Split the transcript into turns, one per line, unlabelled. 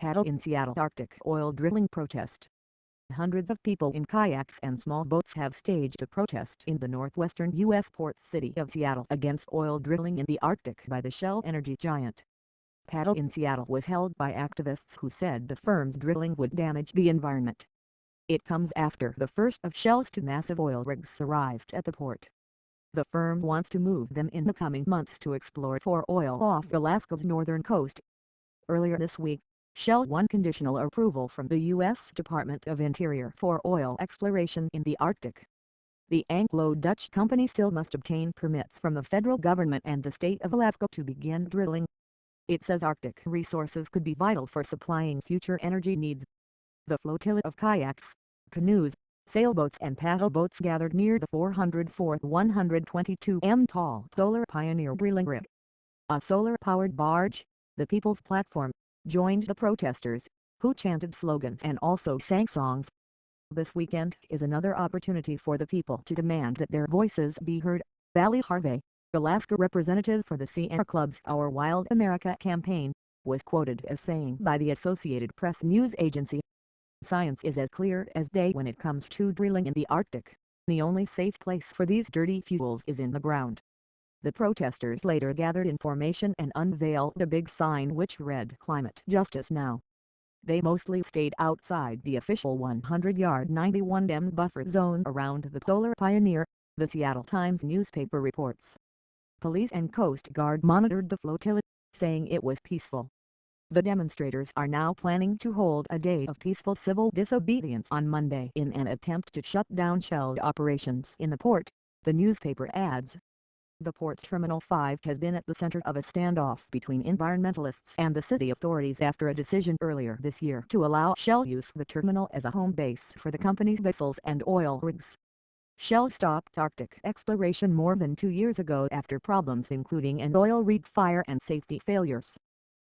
paddle in Seattle Arctic oil drilling protest. Hundreds of people in kayaks and small boats have staged a protest in the northwestern U.S. port city of Seattle against oil drilling in the Arctic by the Shell energy giant. Paddle in Seattle was held by activists who said the firm's drilling would damage the environment. It comes after the first of Shell's two massive oil rigs arrived at the port. The firm wants to move them in the coming months to explore for oil off Alaska's northern coast. Earlier this week, Shell won conditional approval from the U.S. Department of Interior for oil exploration in the Arctic. The Anglo-Dutch company still must obtain permits from the federal government and the state of Alaska to begin drilling. It says Arctic resources could be vital for supplying future energy needs. The flotilla of kayaks, canoes, sailboats and paddle boats gathered near the 404th 122 m tall Solar Pioneer drilling rig. A solar-powered barge, the People's Platform, joined the protesters, who chanted slogans and also sang songs. This weekend is another opportunity for the people to demand that their voices be heard. Valley Harvey, Alaska representative for the Sierra Club's Our Wild America campaign, was quoted as saying by the Associated Press news agency, "Science is as clear as day when it comes to drilling in the Arctic. The only safe place for these dirty fuels is in the ground." The protesters later gathered in formation and unveiled a big sign which read "Climate Justice Now." They mostly stayed outside the official 100-yard 91 m buffer zone around the Solar Pioneer, the Seattle Times newspaper reports. Police and Coast Guard monitored the flotilla, saying it was peaceful. The demonstrators are now planning to hold a day of peaceful civil disobedience on Monday in an attempt to shut down Shell operations in the port, the newspaper adds. The port's Terminal 5 has been at the center of a standoff between environmentalists and the city authorities after a decision earlier this year to allow Shell use the terminal as a home base for the company's vessels and oil rigs. Shell stopped Arctic exploration more than 2 years ago after problems including an oil rig fire and safety failures.